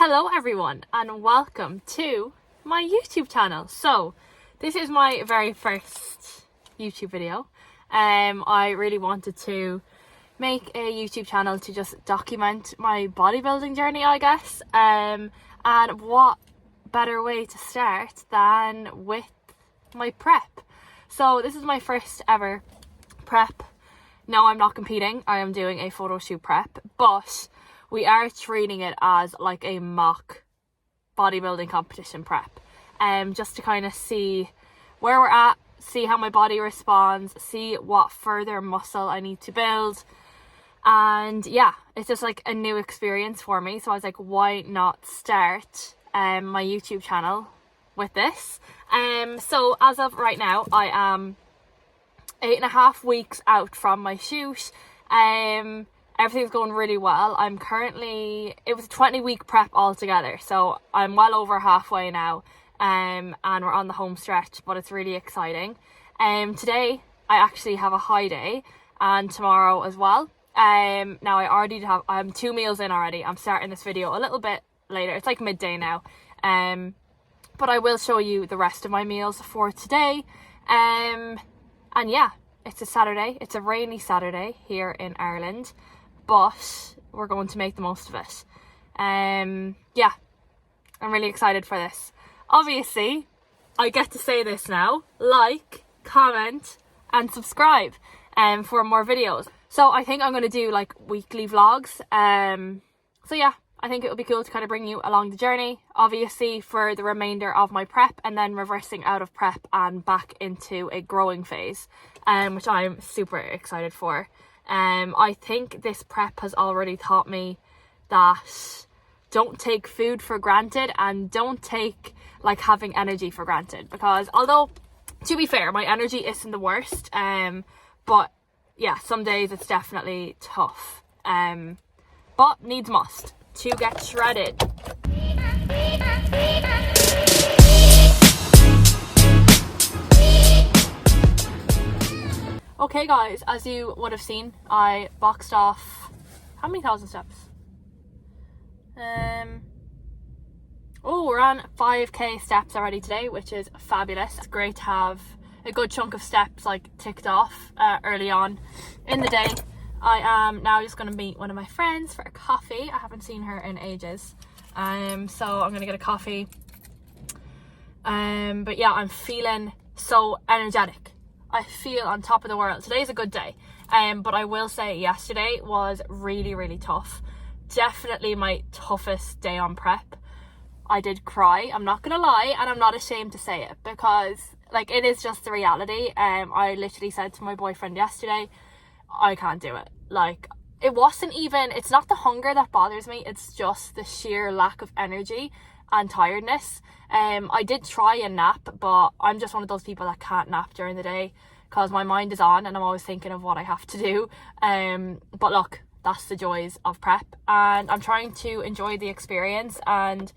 Hello everyone and welcome to my YouTube channel. So this is my very first YouTube video. I really wanted to make a YouTube channel to just document my bodybuilding journey, I guess. And what better way to start than with my prep. So this is my first ever prep. No, I'm not competing. I am doing a photo shoot prep, but we are treating it as like a mock bodybuilding competition prep. Just to kind of see where we're at, see how my body responds, see what further muscle I need to build. And yeah, it's just like a new experience for me. So I was like, why not start my YouTube channel with this? So as of right now, I am 8.5 weeks out from my shoot. Everything's going really well. It was a 20-week prep altogether, so I'm well over halfway now, and we're on the home stretch, but it's really exciting. Today I actually have a high day, and tomorrow as well. Now I'm 2 meals in already. I'm starting this video a little bit later. It's like midday now, but I will show you the rest of my meals for today. And yeah, it's a Saturday. It's a rainy Saturday here in Ireland, but we're going to make the most of it. Yeah, I'm really excited for this. Obviously, I get to say this now: like, comment, and subscribe for more videos. So I think I'm going to do like weekly vlogs. So yeah, I think it would be cool to kind of bring you along the journey, obviously for the remainder of my prep, and then reversing out of prep and back into a growing phase, which I'm super excited for. I think this prep has already taught me that don't take food for granted and don't take like having energy for granted, because although, to be fair, my energy isn't the worst, but yeah, some days it's definitely tough, but needs must to get shredded. Okay guys, as you would have seen, I boxed off how many thousand steps? We're on 5k steps already today, which is fabulous. It's great to have a good chunk of steps like ticked off early on in the day. I am now just going to meet one of my friends for a coffee. I haven't seen her in ages, so I'm going to get a coffee. But yeah, I'm feeling so energetic. I feel on top of the world. Today's a good day, but I will say yesterday was really, really tough. Definitely my toughest day on prep. I did cry, I'm not gonna lie, and I'm not ashamed to say it, because like it is just the reality. I literally said to my boyfriend yesterday, I can't do it. Like, it's not the hunger that bothers me, it's just the sheer lack of energy and tiredness. I did try and nap, but I'm just one of those people that can't nap during the day because my mind is on and I'm always thinking of what I have to do. But look, that's the joys of prep, and I'm trying to enjoy the experience. And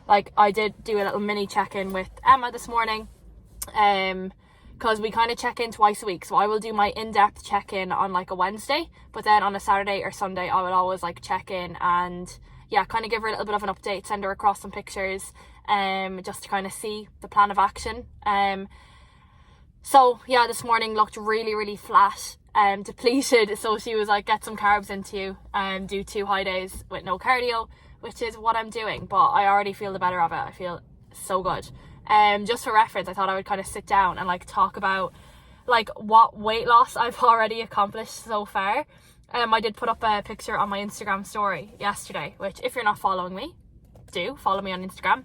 like, I did do a little mini check-in with Emma this morning, because we kind of check in twice a week. So I will do my in-depth check-in on like a Wednesday, but then on a Saturday or Sunday I will always like check in and yeah, kind of give her a little bit of an update, send her across some pictures, just to kind of see the plan of action. So yeah, this morning looked really, really flat, depleted. So she was like, get some carbs into you and do 2 high days with no cardio, which is what I'm doing. But I already feel the better of it. I feel so good. Just for reference, I thought I would kind of sit down and like talk about like what weight loss I've already accomplished so far. I did put up a picture on my Instagram story yesterday, which if you're not following me, do follow me on Instagram.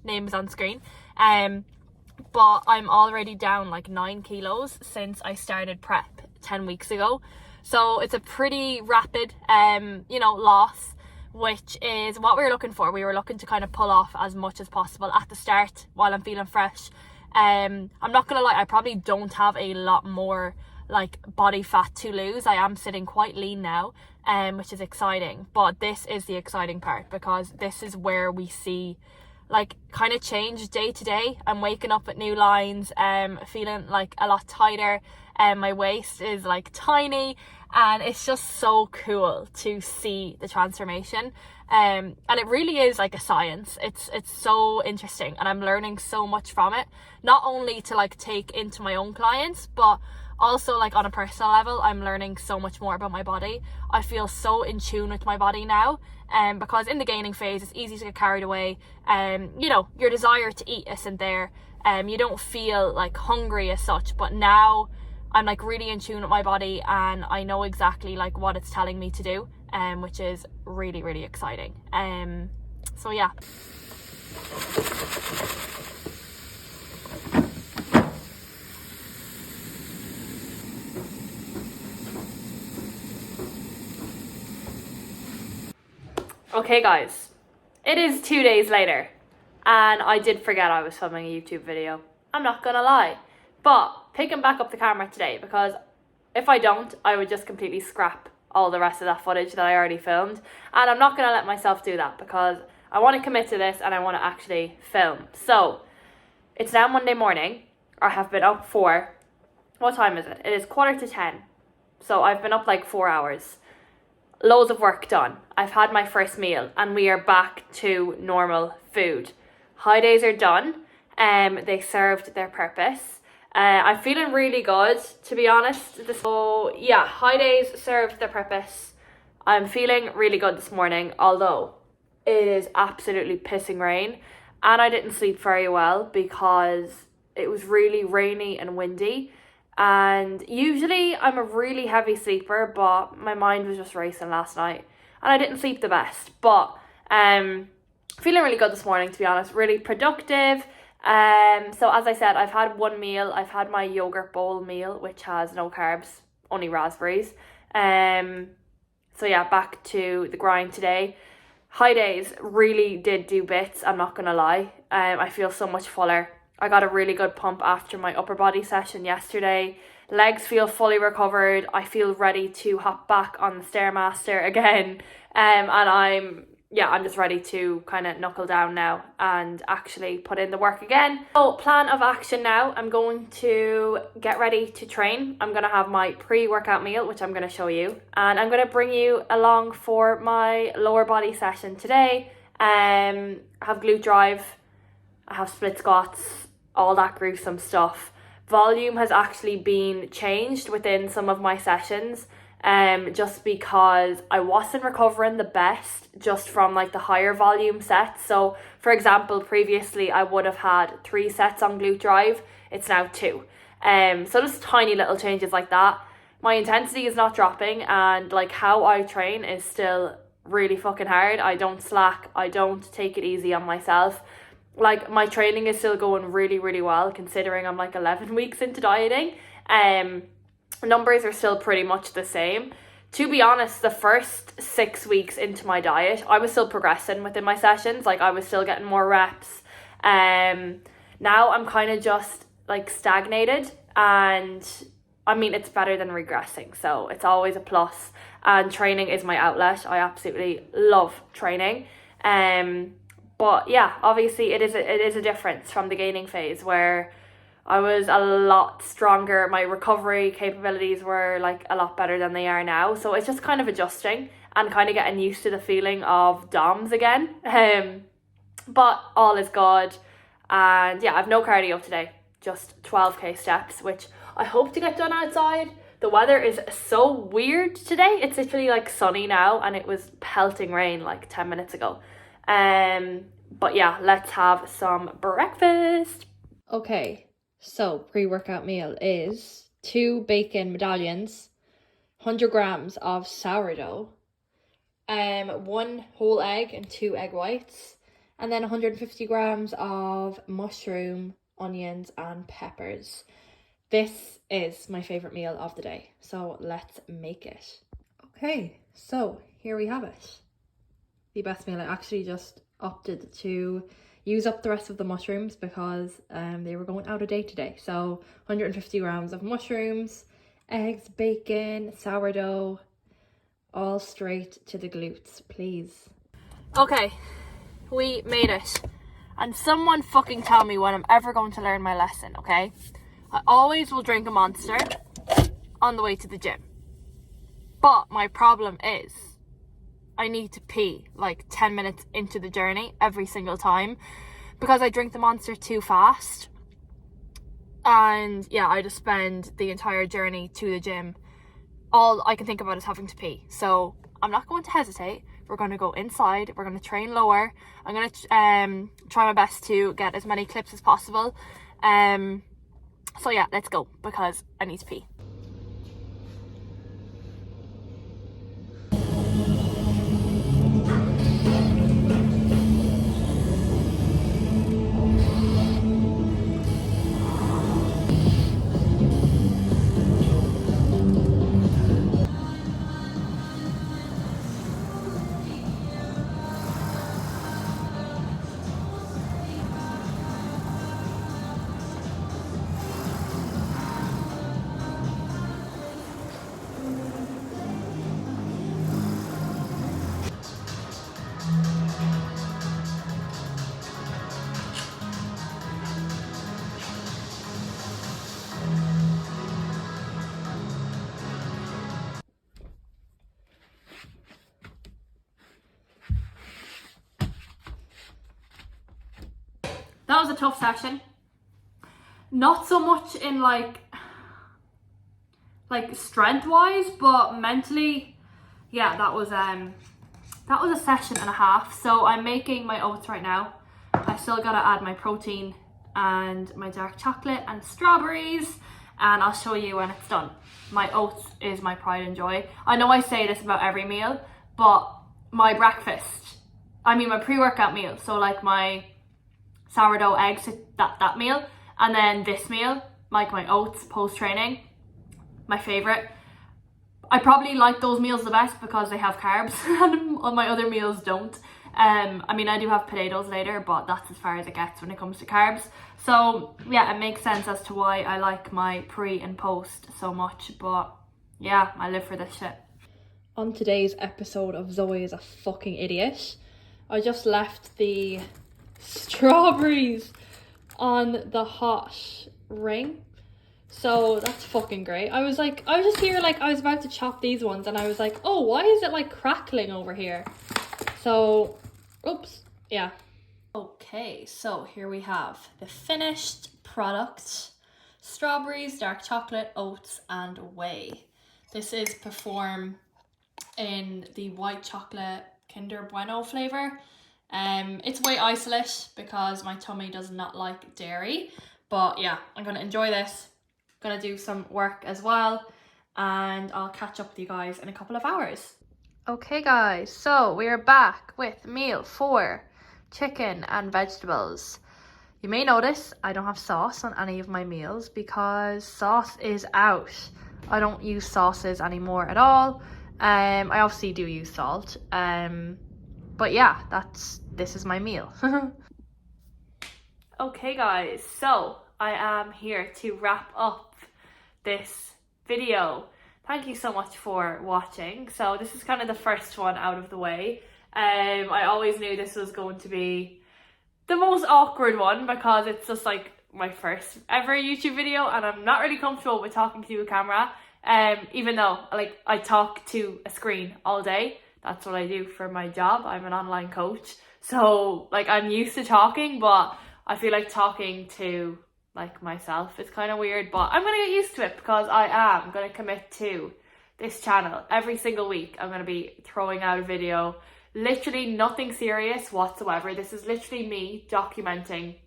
Name is on screen. But I'm already down like 9 kilos since I started prep 10 weeks ago. So it's a pretty rapid, loss, which is what we were looking for. We were looking to kind of pull off as much as possible at the start while I'm feeling fresh. I'm not gonna lie, I probably don't have a lot more like body fat to lose. I am sitting quite lean now, which is exciting. But this is the exciting part, because this is where we see like kind of change day to day. I'm waking up at new lines, feeling like a lot tighter, and my waist is like tiny, and it's just so cool to see the transformation. And it really is like a science. It's so interesting, and I'm learning so much from it, not only to like take into my own clients, but also like on a personal level. I'm learning so much more about my body. I feel so in tune with my body now, because in the gaining phase it's easy to get carried away. You know, your desire to eat isn't there. You don't feel like hungry as such, but now I'm like really in tune with my body, and I know exactly like what it's telling me to do, which is really, really exciting. So yeah. Okay guys, it is 2 days later, and I did forget I was filming a YouTube video. I'm not gonna lie. But picking back up the camera today, because if I don't, I would just completely scrap all the rest of that footage that I already filmed. And I'm not gonna let myself do that, because I want to commit to this and I want to actually film. So it's now Monday morning. I have been up for, what time is it? It is 9:45. So I've been up like 4 hours. Loads of work done. I've had my first meal, and we are back to normal food. High days are done. They served their purpose. I'm feeling really good, to be honest. So yeah, high days served their purpose. I'm feeling really good this morning, although it is absolutely pissing rain, and I didn't sleep very well because it was really rainy and windy. And usually I'm a really heavy sleeper, but my mind was just racing last night and I didn't sleep the best. But feeling really good this morning, to be honest. Really productive. So as I said, I've had one meal. I've had my yogurt bowl meal, which has no carbs, only raspberries. So yeah, back to the grind today. High days really did do bits, I'm not gonna lie. I feel so much fuller. I got a really good pump after my upper body session yesterday. Legs feel fully recovered. I feel ready to hop back on the Stairmaster again. And I'm just ready to kind of knuckle down now and actually put in the work again. So plan of action now, I'm going to get ready to train. I'm going to have my pre-workout meal, which I'm going to show you. And I'm going to bring you along for my lower body session today. I have glute drive, I have split squats, all that gruesome stuff. Volume has actually been changed within some of my sessions, just because I wasn't recovering the best just from like the higher volume sets. So for example, previously I would have had 3 sets on glute drive, it's now 2. So just tiny little changes like that. My intensity is not dropping, and like how I train is still really fucking hard. I don't slack, I don't take it easy on myself. Like my training is still going really, really well, considering I'm like 11 weeks into dieting. Numbers are still pretty much the same. To be honest, the first 6 weeks into my diet, I was still progressing within my sessions. Like I was still getting more reps. Now I'm kind of just like stagnated, and I mean, it's better than regressing. So it's always a plus, and training is my outlet. I absolutely love training. But yeah, obviously it is a difference from the gaining phase where I was a lot stronger. My recovery capabilities were like a lot better than they are now. So it's just kind of adjusting and kind of getting used to the feeling of DOMS again. But all is good. And yeah, I've no cardio today, just 12k steps, which I hope to get done outside. The weather is so weird today. It's literally like sunny now, and it was pelting rain like 10 minutes ago. But yeah, let's have some breakfast. Okay, so pre-workout meal is 2 bacon medallions, 100 grams of sourdough, 1 whole egg and 2 egg whites, and then 150 grams of mushroom, onions and peppers. This is my favorite meal of the day, so let's make it. Okay, so here we have it. The best meal. I actually just opted to use up the rest of the mushrooms because they were going out of date today. So 150 grams of mushrooms, eggs, bacon, sourdough, all straight to the glutes, please. Okay, we made it. And someone fucking tell me when I'm ever going to learn my lesson, okay? I always will drink a Monster on the way to the gym. But my problem is I need to pee like 10 minutes into the journey every single time because I drink the Monster too fast. And yeah, I just spend the entire journey to the gym. All I can think about is having to pee. So I'm not going to hesitate. We're going to go inside. We're going to train lower. I'm going to try my best to get as many clips as possible. So yeah, let's go because I need to pee. That was a tough session. Not so much in like strength wise, but mentally, yeah, that was a session and a half. So I'm making my oats right now. I still gotta add my protein and my dark chocolate and strawberries, and I'll show you when it's done. My oats is my pride and joy. I know I say this about every meal, but my breakfast, I mean my pre-workout meal, so like my sourdough eggs, that meal, and then this meal, like my oats post-training, my favorite. I probably like those meals the best because they have carbs and all my other meals don't. I mean, I do have potatoes later, but that's as far as it gets when it comes to carbs. So yeah, it makes sense as to why I like my pre and post so much, but yeah, I live for this shit. On today's episode of Zoe is a fucking idiot, I just left the strawberries on the hot ring, so that's fucking great. I was just here, like, I was about to chop these ones and I was like, oh, why is it like crackling over here? So oops, yeah. Okay, so here we have the finished product: strawberries, dark chocolate, oats and whey. This is Perform in the white chocolate Kinder Bueno flavor. It's whey isolate because my tummy does not like dairy, but yeah, I'm gonna enjoy this. Gonna do some work as well, and I'll catch up with you guys in a couple of hours. Okay guys, so we are back with meal 4, chicken and vegetables. You may notice I don't have sauce on any of my meals because sauce is out. I don't use sauces anymore at all. I obviously do use salt, but yeah, this is my meal. Okay guys, so I am here to wrap up this video. Thank you so much for watching. So this is kind of the first one out of the way. I always knew this was going to be the most awkward one because it's just like my first ever YouTube video and I'm not really comfortable with talking to a camera. Even though like I talk to a screen all day. That's what I do for my job. I'm an online coach. So like I'm used to talking, but I feel like talking to like myself is kind of weird, but I'm gonna get used to it because I am gonna commit to this channel every single week. I'm gonna be throwing out a video, literally nothing serious whatsoever. This is literally me documenting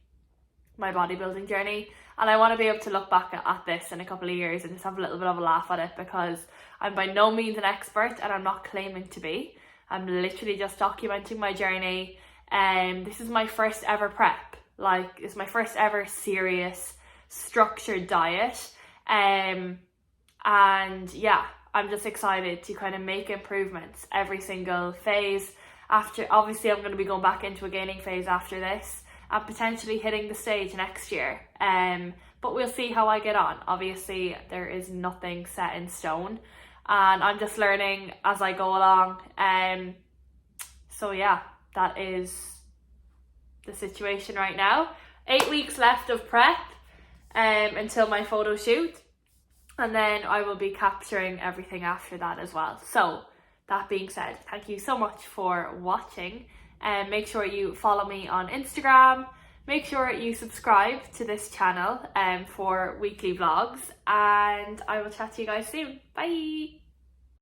my bodybuilding journey, and I want to be able to look back at this in a couple of years and just have a little bit of a laugh at it because I'm by no means an expert and I'm not claiming to be. I'm literally just documenting my journey, and this is my first ever prep. Like, it's my first ever serious structured diet, and yeah, I'm just excited to kind of make improvements every single phase. After, obviously I'm going to be going back into a gaining phase after this and potentially hitting the stage next year, but we'll see how I get on. Obviously there is nothing set in stone and I'm just learning as I go along, so yeah, that is the situation right now. 8 weeks left of prep until my photo shoot. and then I will be capturing everything after that as well. So that being said, thank you so much for watching, and make sure you follow me on Instagram. Make sure you subscribe to this channel for weekly vlogs, and I will chat to you guys soon. Bye!